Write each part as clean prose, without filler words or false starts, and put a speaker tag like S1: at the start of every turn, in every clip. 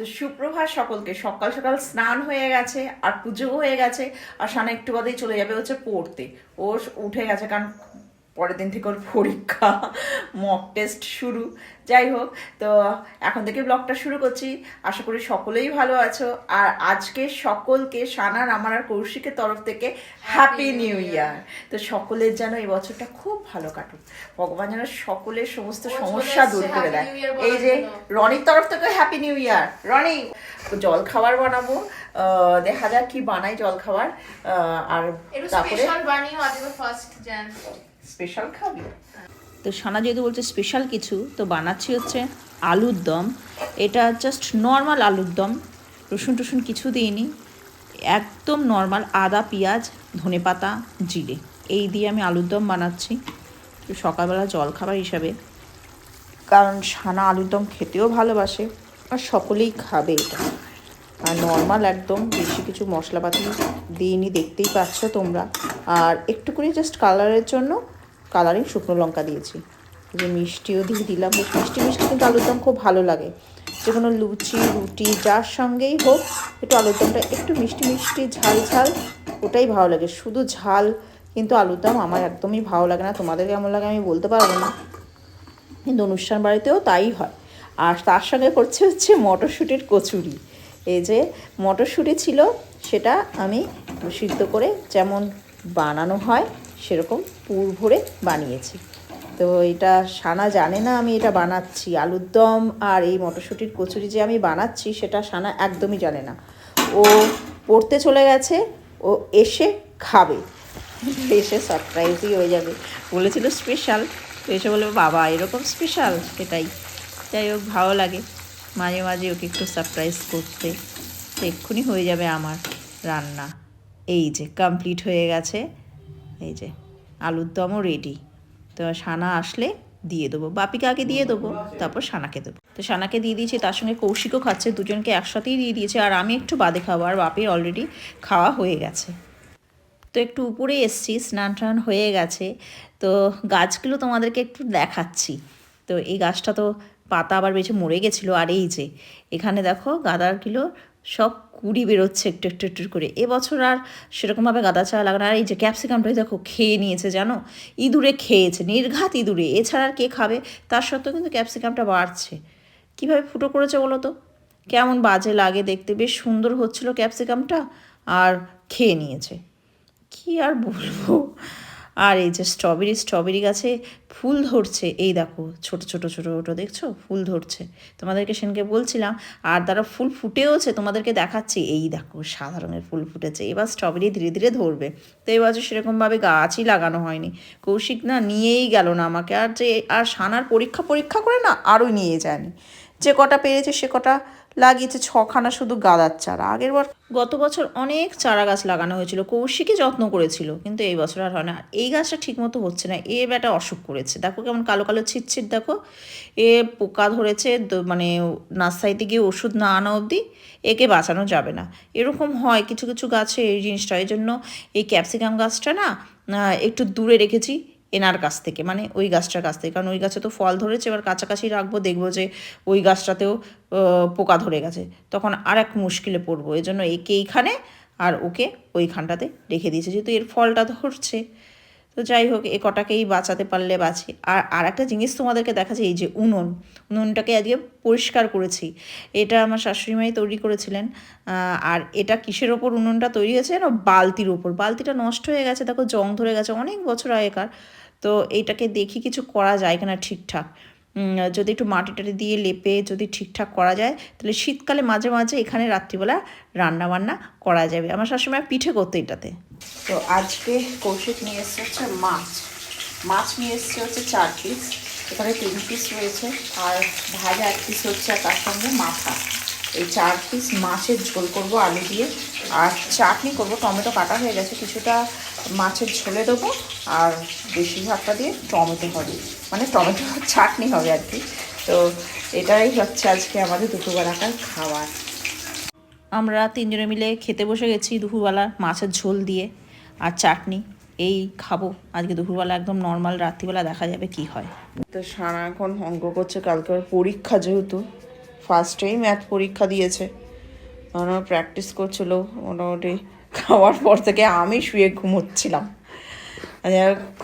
S1: তো সুপ্রভাত সকলকে। সকাল সকাল স্নান হয়ে গেছে আর পুজোও হয়ে গেছে, আর সানা একটু বাদেই চলে যাবে হচ্ছে পড়তে। ও উঠে গেছে, কারণ পরের দিন থেকে ওর পরীক্ষা, মক টেস্ট শুরু। যাই হোক, তো এখন থেকে ব্লগটা শুরু করছি। আশা করি সকলেই ভালো আছো। আর আজকে সকলকে সানার, আমার আর কৌশিকের তরফ থেকে হ্যাপি নিউ ইয়ার। তো সকলের যেন এই বছরটা খুব ভালো কাটুক, ভগবান যেন সকলের সমস্ত সমস্যা দূর করে দেয়। এই যে রনির তরফ থেকে হ্যাপি নিউ ইয়ার। রনি, জল খাবার বানাবো, দেখা যাক কি বানাই জল খাবার। আর তারপরে স্পেশাল খাবি। তো সানা যেহেতু বলছে স্পেশাল কিছু, তো বানাচ্ছি হচ্ছে আলুর দম। এটা জাস্ট নর্মাল আলুর দম, রসুন টসুন কিছু দিইনি, একদম নর্মাল আদা পেঁয়াজ ধনেপাতা জিরে এই দিয়ে আমি আলুর দম বানাচ্ছি তো সকালবেলা জলখাবার হিসাবে। কারণ সানা আলুর দম খেতেও ভালোবাসে আর সকলেই খাবে এটা। আর নর্মাল একদম, বেশি কিছু মশলাপাতি দিইনি, দেখতেই পাচ্ছ তোমরা। আর একটু করে জাস্ট কালারের জন্য কালারিং শুকনো লঙ্কা দিয়েছি। যে মিষ্টিও দিয়ে দিলাম, বেশ মিষ্টি মিষ্টি কিন্তু আলুর দম খুব ভালো লাগে। যে কোনো লুচি রুটি যার সঙ্গেই হোক, একটু আলুর দমটা একটু মিষ্টি মিষ্টি ঝাল ঝাল, ওটাই ভালো লাগে। শুধু ঝাল কিন্তু আলুর দম আমার একদমই ভালো লাগে না। তোমাদের কেমন লাগে আমি বলতে পারবো না, কিন্তু অনুষ্ঠান বাড়িতেও তাই হয়। আর তার সঙ্গে করছে হচ্ছে মটরশুঁটির কচুরি। এই যে মটরশুঁটি ছিল, সেটা আমি সিদ্ধ করে যেমন বানানো হয় সেরকম পুর ভরে বানিয়েছি। তো এটা সানা জানে না আমি এটা বানাচ্ছি আলুর দম। আর এই মটরশুঁটির কচুরি যে আমি বানাচ্ছি সেটা সানা একদমই জানে না। ও পড়তে চলে গেছে, ও এসে খাবে, এসে সারপ্রাইজই হয়ে যাবে। বলেছিল স্পেশাল, তো এসে বলবে বাবা এরকম স্পেশাল, সেটাই। যাই হোক, ভালো লাগে মাঝে মাঝে ওকে একটু সারপ্রাইজ করতে। তো এক্ষুনি হয়ে যাবে আমার রান্না। এই যে কমপ্লিট হয়ে গেছে, এই যে আলুর দমও রেডি। তো সানা আসলে দিয়ে দেবো, বাপিকে আগে দিয়ে দেবো, তারপর সানাকে দেবো। তো সানাকে দিয়ে দিয়েছি, তার সঙ্গে কৌশিকও খাচ্ছে, দুজনকে একসাথেই দিয়ে দিয়েছে। আর আমি একটু বাদে খাবো, আর বাপির অলরেডি খাওয়া হয়ে গেছে। তো একটু উপরে এসছি, স্নান টান হয়ে গেছে। তো গাছগুলো তোমাদেরকে একটু দেখাচ্ছি। তো এই গাছটা তো পাতা আবার বেঁচে মরে গেছিলো। আর এই যে এখানে দেখো গাঁদারগুলো সব কুড়ি বেরোচ্ছে একটু একটু একটু করে। এবছর আর সেরকমভাবে গাঁদা চারা লাগানো। আর এই যে ক্যাপসিকামটাই দেখো খেয়ে নিয়েছে, জানো, ইঁদুরে খেয়েছে, নির্ঘাত ইঁদুরে। এছাড়া আর কে খাবে? তার সত্ত্বেও কিন্তু ক্যাপসিকামটা বাড়ছে। কীভাবে ফুটো করেছে বলো তো, কেমন বাজে লাগে দেখতে। বেশ সুন্দর হচ্ছিলো ক্যাপসিকামটা, আর খেয়ে নিয়েছে, কি আর বলবো। আর এই যে স্ট্রবেরি গাছে ফুল ধরছে, এই দেখো ছোট ছোট ছোট ছোটো দেখছো ফুল ধরছে, তোমাদেরকে সেনকে বলছিলাম। আর তারা ফুল ফুটেওছে, তোমাদেরকে দেখাচ্ছি। এই দেখো সাদা রঙের ফুল ফুটেছে। এবার স্ট্রবেরি ধীরে ধীরে ধরবে। তো এবার সেরকমভাবে গাছই লাগানো হয়নি। কৌশিক না নিয়েই গেল না আমাকে। আর যে আর সানার পরীক্ষা করে না আরও নিয়ে যায়নি। যে কটা পেরেছে সে কটা লাগিয়েছে, 6খানা শুধু গাঁদার চারা। গত বছর অনেক চারা গাছ লাগানো হয়েছিল, কৌশিকই যত্ন করেছিল, কিন্তু এই বছর আর হয় না। এই গাছটা ঠিকমতো হচ্ছে না, এ ব্যাটা অসুখ করেছে, দেখো কেমন কালো কালো ছিটছিট, দেখো এ পোকা ধরেছে। মানে নার্সারিতে গিয়ে ওষুধ না আনা অবধি একে বাঁচানো যাবে না। এরকম হয় কিছু কিছু গাছে এই জিনিসটা। এই জন্য এই ক্যাপসিকাম গাছটা না একটু দূরে রেখেছি এনার কাছ থেকে, মানে ওই গাছটার কাছ থেকে। কারণ ওই গাছে তো ফল ধরেছে, এবার কাছাকাছি রাখবো, দেখবো যে ওই গাছটাতেও পোকা ধরে গেছে, তখন আর এক মুশকিলে পড়বো। এই জন্য একে এইখানে আর ওকে ওইখানটাতে রেখে দিয়েছে, যেহেতু এর ফলটা ধরছে। তো যাই হোক, এ কটাকেই বাঁচাতে পারলে বাঁচি। আর একটা জিনিস তোমাদেরকে দেখাচ্ছি, এই যে উনুনটাকে আজকে পরিষ্কার করেছি। এটা আমার শাশুড়িমাই তৈরি করেছিলেন। আর এটা কিসের ওপর উনুনটা তৈরি হয়েছে যেন? বালতির ওপর। বালতিটা নষ্ট হয়ে গেছে, দেখো জং ধরে গেছে, অনেক বছর আগেকার। তো এইটাকে দেখি কিছু করা যায় কিনা ঠিকঠাক। যদি একটু মাটি টাটি দিয়ে লেপে যদি ঠিকঠাক করা যায়, তাহলে শীতকালে মাঝে মাঝে এখানে রাত্রিবেলা রান্নাবান্না করা যাবে। আমার শাশুড়ি পিঠে করতো এটাতে। তো আজকে কৌশিক নিয়ে এসছে হচ্ছে মাছ নিয়ে এসছে হচ্ছে 4 পিস, এখানে 3 পিস রয়েছে, আর ভাজা 1 পিস হচ্ছে, আর তার সঙ্গে মাথা। এই 4 পিস মাছের ঝোল করব আলু দিয়ে, আর চাটনি করব। টমেটো কাটা হয়ে গেছে, কিছুটা মাছের ঝোলে দেবো, আর বেশিরভাগটা দিয়ে টমেটো হবে, মানে টমেটো চাটনি হবে আর কি। তো এটাই হচ্ছে আজকে আমাদের দুপুরবেলাকার খাবার। আমরা 3 জনে মিলে খেতে বসে গেছি দুপুরবেলা, মাছের ঝোল দিয়ে আর চাটনি। এই খাবো আজকে দুপুরবেলা, একদম নর্মাল। রাত্রিবেলা দেখা যাবে কি হয়। তো সারা এখন অঙ্ক করছে, কালকে ওর পরীক্ষা, যেহেতু
S2: ফার্স্টেই ম্যাথ পরীক্ষা দিয়েছে, প্র্যাকটিস করছিল মোটামুটি। খাওয়ার পর থেকে আমি শুয়ে ঘুমোচ্ছিলাম।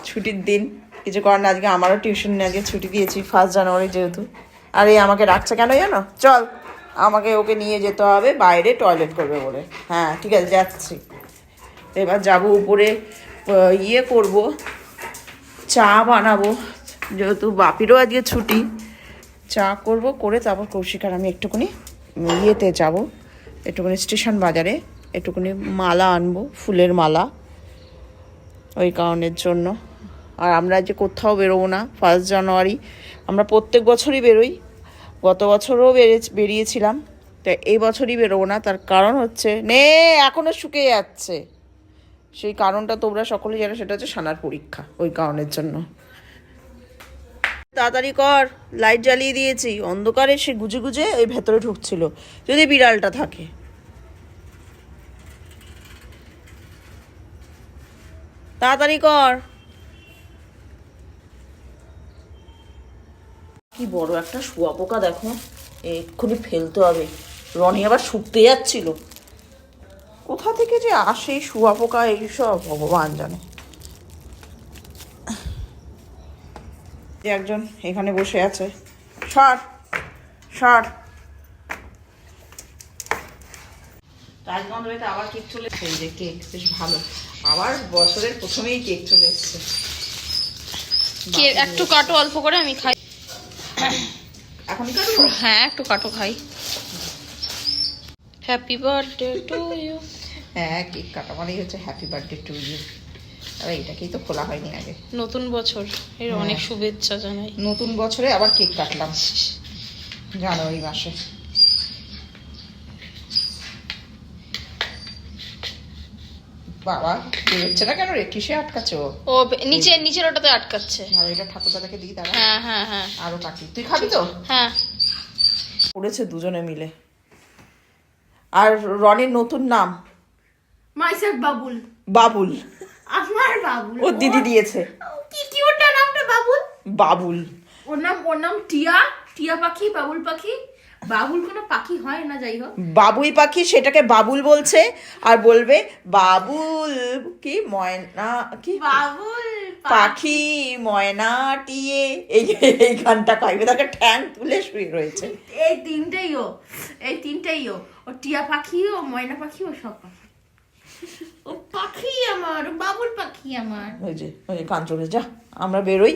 S2: ছুটির দিন কিছু করার না, আজকে আমারও টিউশন নিয়ে আজকে ছুটি দিয়েছি 1 জানুয়ারি যেহেতু। আর এই আমাকে রাখছে কেন জানো? চল, আমাকে ওকে নিয়ে যেতে হবে বাইরে টয়লেট করবে বলে। হ্যাঁ ঠিক আছে, যাচ্ছি। এবার যাবো উপরে, ইয়ে করব, চা বানাবো, যেহেতু বাপিরও আজকে ছুটি। চা করব, করে তারপর কৌশিক আর আমি একটুখানি ইয়েতে যাব, একটুখানি স্টেশন বাজারে একটুখানি মালা আনবো, ফুলের মালা, ওই কারণের জন্য। আর আমরা যে কোথাও বেরোবো না 1 জানুয়ারি, আমরা প্রত্যেক বছরই বেরোই, গত বছরও বেরিয়েছিলাম, তো এই বছরই বেরোবো না। তার কারণ হচ্ছে এখনও শুকিয়ে যাচ্ছে, সেই কারণটা তোমরা সকলেই জানো, সেটা হচ্ছে সানার পরীক্ষা, ওই কারণের জন্য। তাড়াতাড়ি কর, লাইট জ্বালিয়ে দিয়েছি, অন্ধকারে সে গুজে গুজে এই ভেতরে ঢুকছিল, যদি বিড়ালটা থাকে। তাড়াতাড়ি কর। কি বড় একটা শুঁয়াপোকা দেখো, এক্ষুনি ফেলতে হবে। রনি আবার শুকতে যাচ্ছিল, কোথা থেকে যে আসে শুঁয়াপোকা এইসব ভগবান জানে। একজন এখানে বসে আছে, সর সর। রাজগন্ধ আবার কেক চলে এসছে, এই যে কেক বেশ ভালো, আবার বছরের প্রথমেই কেক চলে এসছে।
S3: কেক একটু কাটো, অল্প করে আমি খাই।
S2: এখন কাটবো?
S3: হ্যাঁ একটু কাটো, খাই। Happy birthday to you.
S2: হ্যাঁ, কেক কাটা মানেই হচ্ছে হ্যাপি বার্থডে টু ইউ। আর এটাকেই তো খোলা হয়নি আগে।
S3: নতুন বছর এর অনেক শুভেচ্ছা জানাই।
S2: নতুন বছরে আবার কেক কাটলাম জানুয়ারি মাসে। বাবা বেরোচ্ছে না কেন রে? কিসে আটকাচ্ছে ও?
S3: ও নিচের ওটাতে আটকাচ্ছে।
S2: আর এটা ঠাকুর দাদাকে দিই তারা।
S3: হ্যাঁ হ্যাঁ হ্যাঁ,
S2: আরো কাটি, তুই খাবি তো?
S3: হ্যাঁ
S2: পড়েছে দুজনে মিলে। আর রনির নতুন নাম
S4: মাইসেলফ বাবুল।
S2: বাবুল,
S4: আমার বাবুল,
S2: ওর দিদি দিয়েছে।
S4: কি কি ওটা নামটা বাবুল?
S2: বাবুল।
S4: ওর নাম টিয়া পাখি, বাবুল পাখি। বাবুল কোনো পাখি হয় না, যাই হোক।
S2: বাবুই পাখি, সেটাকে বাবুল বলছে। আর বলবে বাবুল কি ময়না, কি
S4: বাবুল
S2: পাখি ময়না টিয়ে, এই গানটা গাইবে। তাকে ঠ্যাং তুলে শুয়ে রয়েছে।
S4: এই তিনটেই ও টিয়া পাখি, ও ময়না পাখি, ও সব পাখি। ও পাখি আমার, ও বাবুল পাখি আমার।
S2: ওই যে কাঞ্চনে যা, আমরা বেরোই,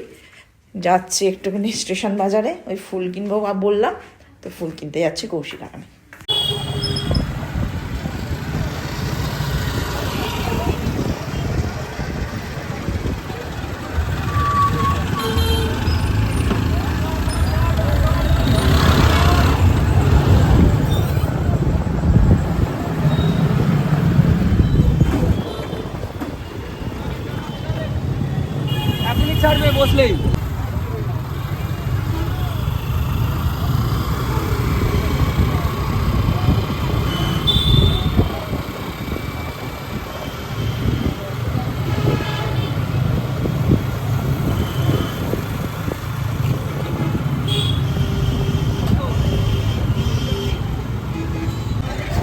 S2: যাচ্ছি একটুখানি স্টেশন বাজারে, ওই ফুল কিনবো বললাম, তো ফুল কিনতে যাচ্ছি কৌশিক আর আমি।
S5: এখনই ছাড়বে বসলেই।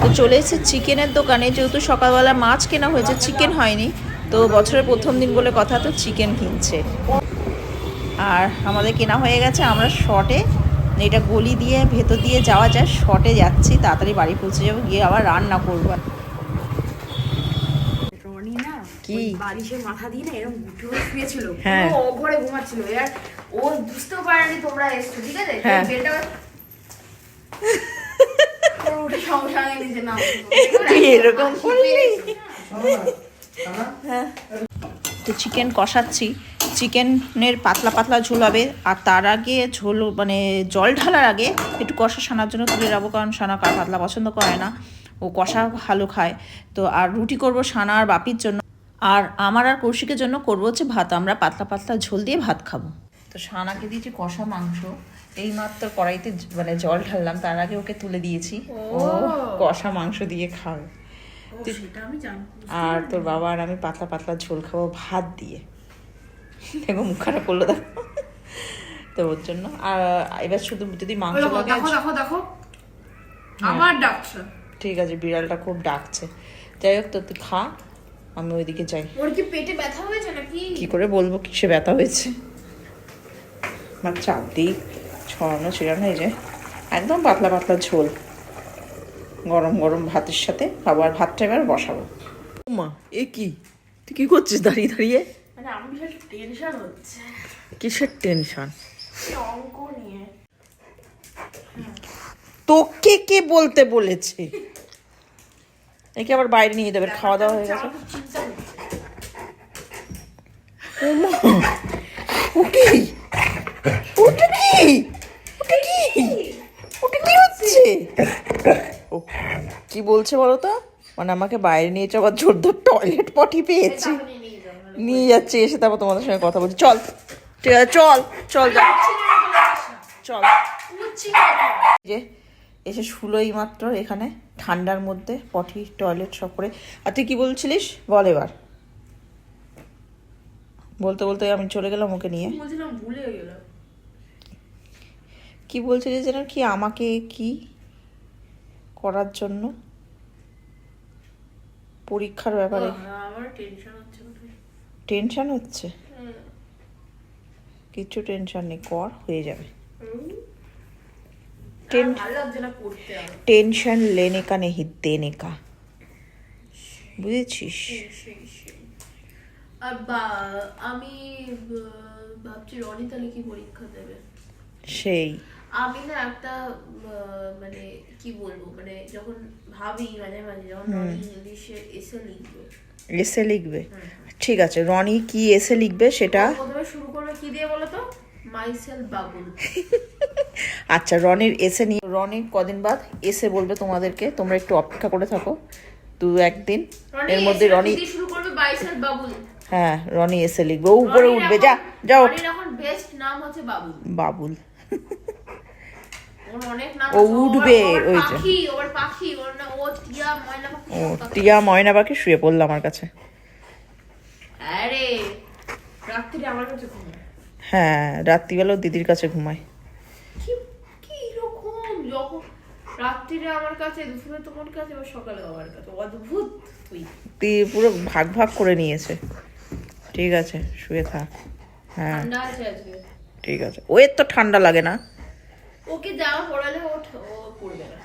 S1: তো চলে এসেছে চিকেনের দোকানে, যেহেতু সকালবেলা মাছ কেনা হয়েছে, চিকেন হয়নি, তো বছরের প্রথম দিন বলে কথা, তো চিকেন কিনছে। আর আমাদের কেনা হয়ে গেছে, আমরা শর্টে, এটা গলি দিয়ে ভেতর দিয়ে যাওয়া যায়, শর্টে যাচ্ছি, তাড়াতাড়ি বাড়ি পৌঁছে যাবো, গিয়ে আবার রান্না করবো।
S4: রনি না
S2: কি?
S4: ওই বালিশের মাথা দিয়ে না এরকম গুটি হয়ে শুয়েছিল,
S2: হ্যাঁ।
S4: ও ঘরে ঘুমাচ্ছিল। এবার ও বুঝতেও পারেনি তোমরা এসছো, ঠিক আছে?
S2: হ্যাঁ।
S4: বেলটা উঠে সঙ্গে সঙ্গে নিচে নাও।
S2: তুই এরকম করলি?
S1: তো চিকেন কষাচ্ছি, চিকেনের পাতলা পাতলা ঝোল হবে, আর তার আগে ঝোল মানে জল ঢালার আগে একটু কষা সানার জন্য তুলে রাখবো, কারণ সানা পাতলা পছন্দ করে না, ও কষা ভালো খায়। তো আর রুটি করব সানা আর বাপির জন্য, আর আমার আর কৌশিকের জন্য করবো হচ্ছে ভাত, আমরা পাতলা পাতলা ঝোল দিয়ে ভাত খাবো। তো সানাকে দিয়েছি কষা মাংস, এই মাত্র কড়াইতে মানে জল ঢাললাম, তার আগে ওকে তুলে দিয়েছি, ও কষা মাংস দিয়ে খাবে।
S4: সেটা আমি জানি।
S1: আর তোর বাবা আর আমি পাতলা পাতলা ঝোল খাবো ভাত দিয়ে। দেখো মুখ খারাপ করলো, দেখো। তো ওর জন্য আর এবার শুধু যদি মাংস লাগে,
S4: দেখো দেখো দেখো আমার ডাকছে।
S2: ঠিক আছে, বিড়ালটা খুব ডাকছে। যাই হোক, তো তুই খা, আমি ওইদিকে যাই।
S4: ওর কি পেটে ব্যথা হয়েছে নাকি?
S2: কি করে বলবো কিসে ব্যথা হয়েছে? আমার চারদিক ছড়ানো ছিড়ানো, এই যে একদম পাতলা পাতলা ঝোল, গরম গরম ভাতের সাথে আবার ভাতটা এবার বসাবো। মা, এ কি তুই কি করছিস দাঁড়িয়ে দাঁড়িয়ে?
S4: মানে আমার বিশাল টেনশন হচ্ছে
S2: কিসের টেনশন?
S4: অঙ্ক নিয়ে।
S2: তোকে কে বলতে বলেছে? একে আবার বাইরে নিয়ে যাবে, খাওয়া দাওয়া হয়ে গেছে।
S4: খুব চিন্তা হচ্ছে।
S2: ওকে ওটা কি ওটা কি ওটা কি হচ্ছে? ও কি বলছে বলো তো? মানে আমাকে বাইরে নিয়ে যাওয়ার জোরদার টয়লেট পটি পেয়েছে, নিয়ে যাচ্ছে, এসে তারপর তোমাদের সঙ্গে কথা বলছি। চল ঠিক আছে, চল চল যা, চল। যে এসে শুলোই মাত্র এখানে ঠান্ডার মধ্যে পটি টয়লেট সব করে। আর তুই কি বলছিলিস বল এবার? বলতে বলতে আমি চলে গেলাম ওকে নিয়ে।
S4: বলছিলাম ভুলে গেলাম।
S2: কি বলছিলিস যেন, কি আমাকে কি করার জন্য? পরীক্ষার ব্যাপারে
S4: আমার টেনশন হচ্ছে।
S2: টেনশন হচ্ছে? কিছু টেনশন নেই, কর, হয়ে যাবে।
S4: ভালো লাগছে না পড়তে আমার।
S2: টেনশন লেনে কা নেহি দেনে কা, বুঝেছিস?
S4: আর আমি ভাবছি রনি তাহলে কি পরীক্ষা দেবে।
S2: সেই
S4: আমি না একটা মানে কি বলবো, মানে যখন ভাবি মাঝে মাঝে যখন রনি ইংলিশে এসে লিখবে,
S2: এসে লিখবে, ঠিক আছে, রনি কি এসে লিখবে সেটা
S4: প্রথমে শুরু করবে কি দিয়ে বলো তো? মাইসেল বাবুল।
S2: আচ্ছা, রনির এসে নিয়ে রনি কদিন বাদ এসে বলবে তোমাদেরকে, তোমরা একটু অপেক্ষা করে থাকো 2-1 দিন, এর মধ্যে রনি
S4: শুরু করবে মাইসেল বাবুল।
S2: হ্যাঁ, রনি এসে লিখবে, ও উপরে উঠবে, যা যাও।
S4: রনির এখন বেস্ট নাম হচ্ছে বাবুল।
S2: বাবুল
S4: ওর অনেক নাম
S2: ও উঠবে, ওই যে
S4: পাখি, ওর পাখি, ওর না ও টিয়া ময়না পাখি।
S2: ও টিয়া ময়না পাখি শুয়ে পড়লো আমার কাছে।
S4: আরে রাত্রিরে আমার কাছে ঘুমায়।
S2: হ্যাঁ, রাত্রিবেলাও দিদির কাছে ঘুমায়।
S4: কি কি রকম, যখন রাত্রিরে আমার কাছে, দুপুরে তোমার কাছে, বা সকালে আমার কাছে, অদ্ভুত তুই।
S2: তুই পুরো ভাগ ভাগ করে নিয়েছে। ঠিক আছে, শুয়ে থাক। হ্যাঁ
S4: ঠান্ডা আছে আজকে।
S2: ঠিক আছে, ওর তো ঠান্ডা লাগে না।
S4: ওকে জামা পরালে ও পড়বে না।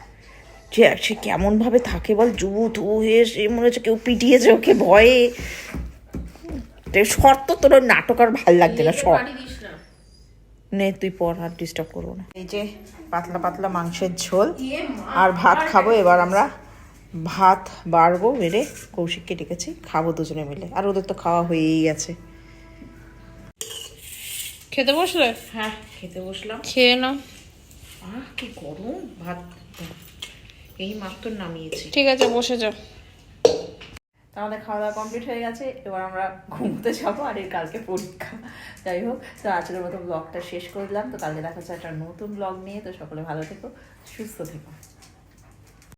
S2: সে কেমন ভাবে থাকে বল, জুবু থুবু হয়ে, সে মনে হচ্ছে কেউ পিটিয়েছে ওকে ভয়ে। শর্ত তোর নাটক আর ভাল লাগছে না, শর্ট
S4: পানি দিস না।
S2: নে তুই পর, আর ডিস্টার্ব করবো না। এই যে পাতলা পাতলা মাংসের ঝোল
S4: ইয়ে মা,
S2: আর ভাত খাবো। এবার আমরা ভাত বাড়বো, বেড়ে কৌশিককে ডেকেছি, খাবো দুজনে মিলে। আর ওদের তো খাওয়া হয়েই গেছে।
S3: খেতে বসলে?
S2: হ্যাঁ, খেতে বসলাম।
S3: খেয়ে নাও।
S2: কি গরম ভাত, এই মাত্র নামিয়েছি।
S3: ঠিক আছে, বসে যাও।
S2: আমাদের খাওয়া দাওয়া কমপ্লিট হয়ে গেছে, এবার আমরা ঘুমোতে যাবো, আর এর কালকে পরীক্ষা। যাই হোক, তো আজকের মতো ব্লগটা শেষ করে দিলাম। তো কালকে দেখা যাচ্ছে একটা নতুন ব্লগ নিয়ে। তো সকলে ভালো থেকো, সুস্থ থেকো।